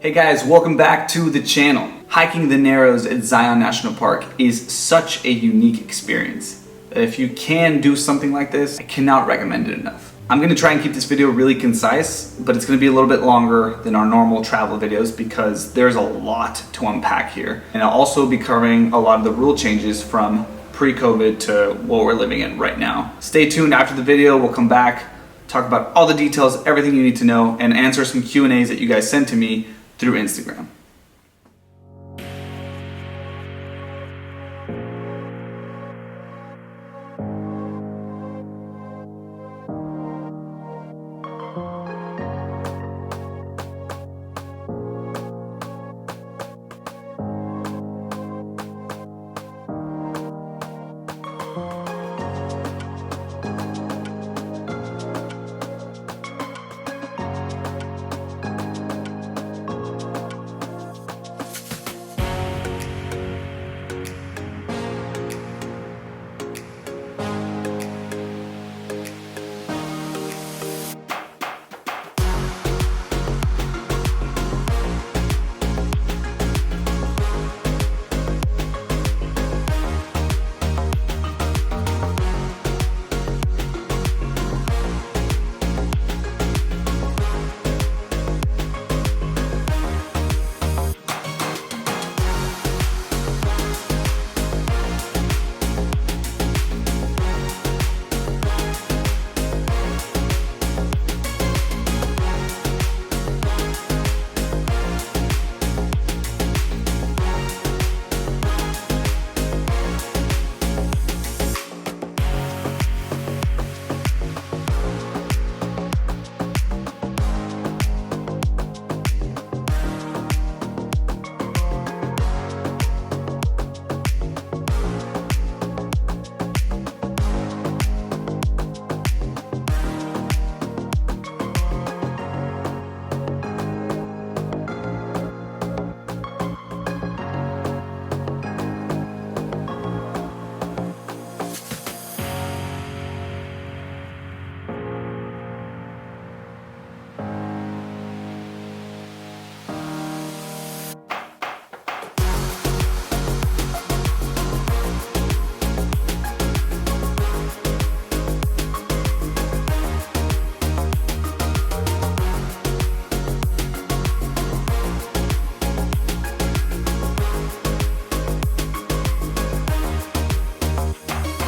Hey guys, welcome back to the channel. Hiking the Narrows at Zion National Park is such a unique experience that if you can do something like this, I cannot recommend it enough. I'm going to try and keep this video really concise, but it's going to be a little bit longer than our normal travel videos because there's a lot to unpack here. And I'll also be covering a lot of the rule changes from pre-COVID to what we're living in right now. Stay tuned after the video. We'll come back, talk about all the details, everything you need to know, and answer some Q&As that you guys sent to me through Instagram.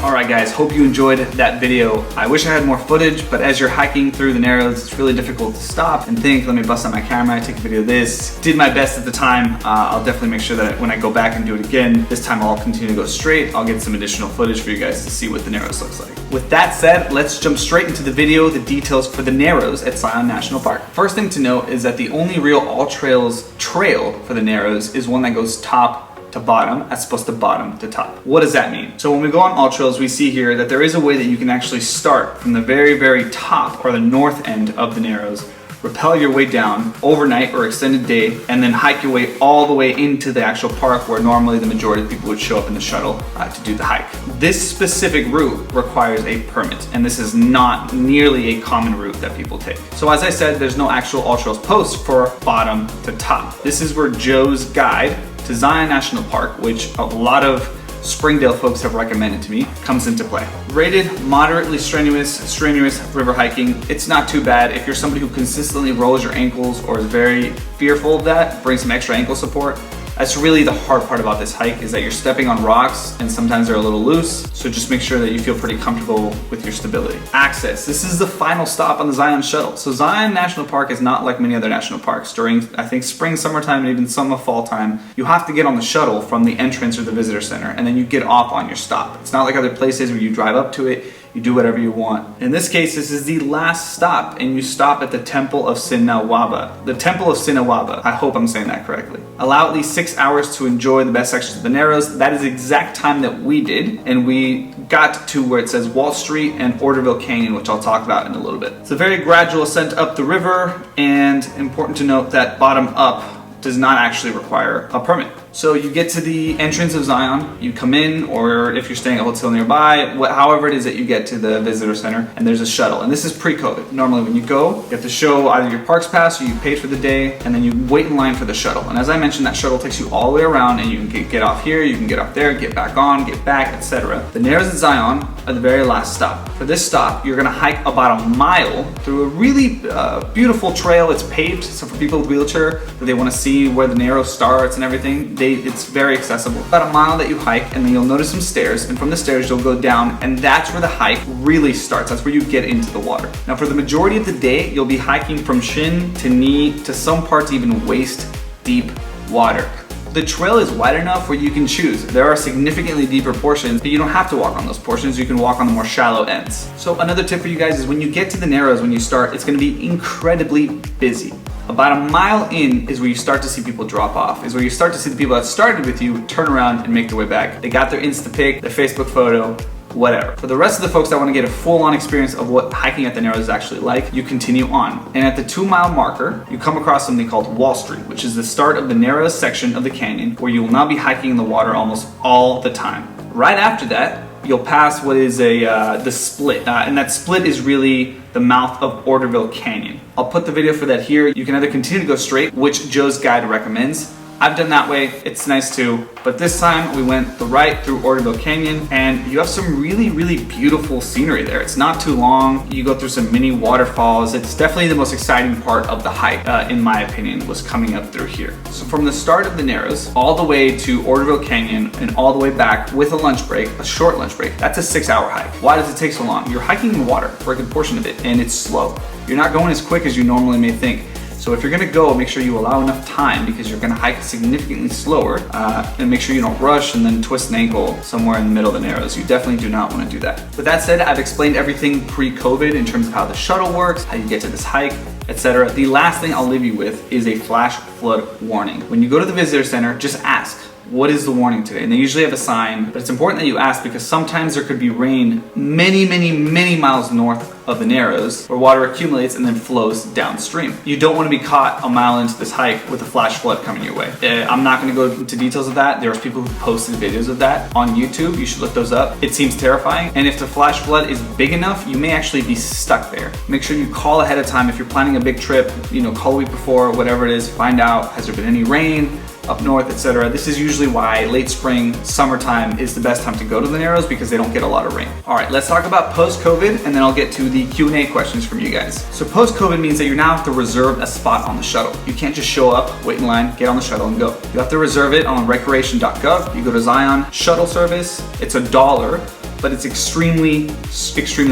Alright guys, hope you enjoyed that video. I wish I had more footage, but as you're hiking through the Narrows, it's really difficult to stop and think, let me bust out my camera, take a video of this. Did my best at the time. I'll definitely make sure that when I go back and do it again, this time I'll continue to go straight. I'll get some additional footage for you guys to see what the Narrows looks like. With that said, let's jump straight into the video, the details for the Narrows at Zion National Park. First thing to note is that the only real all trails trail for the Narrows is one that goes top to bottom as opposed to bottom to top. What does that mean? So when we go on all trails, we see here that there is a way that you can actually start from the very top or the north end of the Narrows, rappel your way down overnight or extended day, and then hike your way all the way into the actual park where normally the majority of people would show up in the shuttle to do the hike. This specific route requires a permit, and this is not nearly a common route that people take. So as I said, there's no actual all trails post for bottom to top. This is where Joe's guide to Zion National Park, which a lot of Springdale folks have recommended to me, comes into play. Rated moderately strenuous river hiking. It's not too bad. If you're somebody who consistently rolls your ankles or is very fearful of that, bring some extra ankle support. That's really the hard part about this hike, is that you're stepping on rocks and sometimes they're a little loose, so just make sure that you feel pretty comfortable with your stability. Access. This is the final stop on the Zion shuttle. So Zion National Park is not like many other national parks. During, I think, spring, summertime, and even some of fall time, you have to get on the shuttle from the entrance or the visitor center, and then you get off on your stop. It's not like other places where you drive up to it, you do whatever you want. In this case, this is the last stop, and you stop at the Temple of Sinawaba. The Temple of Sinawaba, I hope I'm saying that correctly. Allow at least 6 hours to enjoy the best sections of the Narrows. That is the exact time that we did, and we got to where it says Wall Street and Orderville Canyon, which I'll talk about in a little bit. It's a very gradual ascent up the river, and important to note that bottom up does not actually require a permit. So you get to the entrance of Zion, you come in, or if you're staying at a hotel nearby, however it is that you get to the visitor center, and there's a shuttle. And this is pre-COVID. Normally when you go, you have to show either your parks pass or you paid for the day, and then you wait in line for the shuttle. And as I mentioned, that shuttle takes you all the way around, and you can get off here, you can get off there, get back on, get back, etc. The Narrows at Zion are the very last stop. For this stop, you're gonna hike about a mile through a really beautiful trail. It's paved, so for people with wheelchair, that they wanna see where the Narrows starts and everything, it's very accessible. About a mile that you hike, and then you'll notice some stairs, and from the stairs you'll go down, and that's where the hike really starts. That's where you get into the water. Now for the majority of the day, you'll be hiking from shin to knee to some parts even waist deep water. The trail is wide enough where you can choose. There are significantly deeper portions, but you don't have to walk on those portions. You can walk on the more shallow ends. So another tip for you guys is when you get to the Narrows, when you start, it's gonna be incredibly busy. About a mile in is where you start to see people drop off, is where you start to see the people that started with you turn around and make their way back. They got their Insta pic, their Facebook photo, whatever. For the rest of the folks that want to get a full-on experience of what hiking at the Narrows is actually like, you continue on. And at the 2-mile marker, you come across something called Wall Street, which is the start of the Narrows section of the canyon, where you will now be hiking in the water almost all the time. Right after that, you'll pass what is the split, and that split is really the mouth of Orderville Canyon. I'll put the video for that here. You can either continue to go straight, which Joe's guide recommends. I've done that way, it's nice too, but this time we went the right through Orderville Canyon, and you have some really, really beautiful scenery there. It's not too long, you go through some mini waterfalls. It's definitely the most exciting part of the hike, in my opinion, was coming up through here. So from the start of the Narrows, all the way to Orderville Canyon, and all the way back with a lunch break, a short lunch break, that's a 6-hour hike. Why does it take so long? You're hiking in water for a good portion of it, and it's slow. You're not going as quick as you normally may think. So if you're gonna go, make sure you allow enough time, because you're gonna hike significantly slower, and make sure you don't rush and then twist an ankle somewhere in the middle of the Narrows. You definitely do not wanna do that. With that said, I've explained everything pre-COVID in terms of how the shuttle works, how you get to this hike, etc. The last thing I'll leave you with is a flash flood warning. When you go to the visitor center, just ask, what is the warning today? And they usually have a sign, but it's important that you ask, because sometimes there could be rain many, many, many miles north of the Narrows, where water accumulates and then flows downstream. You don't want to be caught a mile into this hike with a flash flood coming your way. I'm not going to go into details of that. There's people who posted videos of that on YouTube. You should look those up. It seems terrifying. And if the flash flood is big enough, you may actually be stuck there. Make sure you call ahead of time. If you're planning a big trip, call a week before, whatever it is, find out, has there been any rain up north, etc. This is usually why late spring, summertime is the best time to go to the Narrows, because they don't get a lot of rain. All right, let's talk about post-COVID, and then I'll get to the Q&A questions from you guys. So post-COVID means that you now have to reserve a spot on the shuttle. You can't just show up, wait in line, get on the shuttle and go. You have to reserve it on recreation.gov. You go to Zion shuttle service, it's $1, but it's extremely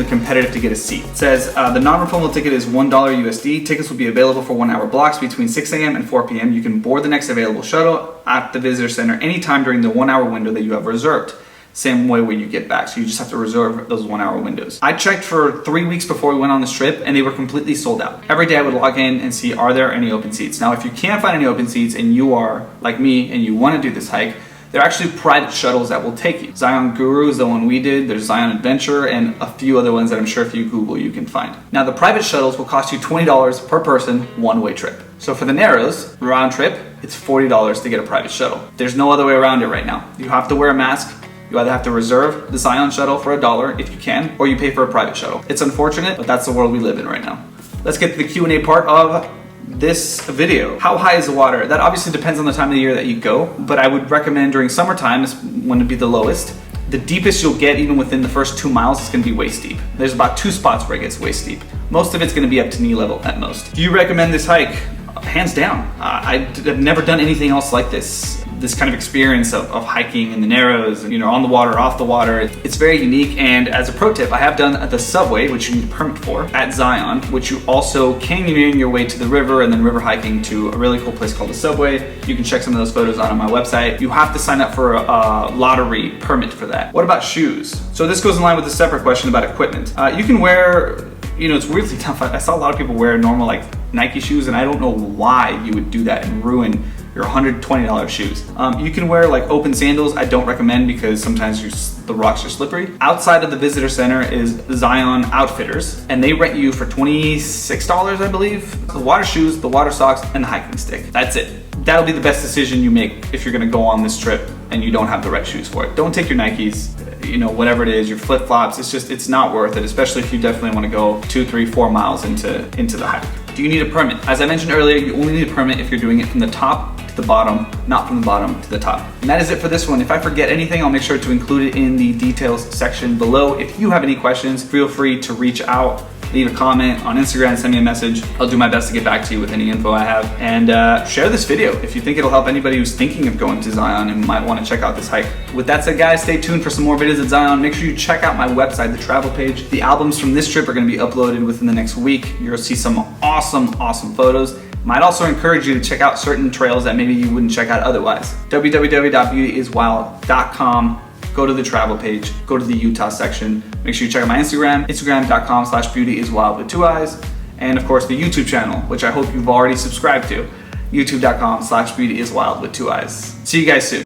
competitive to get a seat. It says the non-refundable ticket is $1 USD. Tickets will be available for 1-hour blocks between 6 a.m. and 4 p.m. You can board the next available shuttle at the visitor center anytime during the 1-hour window that you have reserved. Same way when you get back, so you just have to reserve those 1-hour windows. I checked for 3 weeks before we went on this trip, and they were completely sold out. Every day I would log in and see, are there any open seats? Now, if you can't find any open seats and you are like me and you want to do this hike, there are actually private shuttles that will take you. Zion Guru is the one we did, there's Zion Adventure, and a few other ones that I'm sure if you Google you can find. Now the private shuttles will cost you $20 per person, one-way trip. So for the Narrows, round trip, it's $40 to get a private shuttle. There's no other way around it right now. You have to wear a mask. You either have to reserve the Zion shuttle for $1 if you can, or you pay for a private shuttle. It's unfortunate, but that's the world we live in right now. Let's get to the Q&A part of this video. How high is the water? That obviously depends on the time of the year that you go, but I would recommend during summertime is when it'd be the lowest. The deepest you'll get, even within the first 2 miles, is gonna be waist deep. There's about 2 spots where it gets waist deep. Most of it's gonna be up to knee level at most. Do you recommend this hike? Hands down. I've never done anything else like this kind of experience of hiking in the Narrows, on the water, off the water. It's very unique, and as a pro tip, I have done the subway, which you need a permit for, at Zion, which you also canyoneering your way to the river and then river hiking to a really cool place called the Subway. You can check some of those photos out on my website. You have to sign up for a lottery permit for that. What about shoes? So this goes in line with a separate question about equipment. You can wear, it's weirdly tough. I saw a lot of people wear normal Nike shoes, and I don't know why you would do that and ruin your $120 shoes. You can wear open sandals. I don't recommend, because sometimes the rocks are slippery. Outside of the visitor center is Zion Outfitters, and they rent you for $26, I believe. The water shoes, the water socks, and the hiking stick. That's it. that'll be the best decision you make if you're gonna go on this trip and you don't have the right shoes for it. Don't take your Nikes, you know, whatever it is, your flip-flops. It's not worth it, especially if you definitely want to go 2, 3, 4 miles into the hike. Do you need a permit? As I mentioned earlier, you only need a permit if you're doing it from the top to the bottom, not from the bottom to the top. And that is it for this one. If I forget anything, I'll make sure to include it in the details section below. If you have any questions, feel free to reach out, leave a comment on Instagram, send me a message. I'll do my best to get back to you with any info I have. And share this video if you think it'll help anybody who's thinking of going to Zion and might want to check out this hike. With that said, guys, stay tuned for some more videos at Zion. Make sure you check out my website, the travel page. The albums from this trip are going to be uploaded within the next week. You'll see some awesome photos. Might also encourage you to check out certain trails that maybe you wouldn't check out otherwise. www.beautyiswild.com. Go to the travel page, go to the Utah section. Make sure you check out my Instagram, instagram.com/beautyiswild with 2 eyes. And of course the YouTube channel, which I hope you've already subscribed to, youtube.com/beautyiswild with 2 eyes. See you guys soon.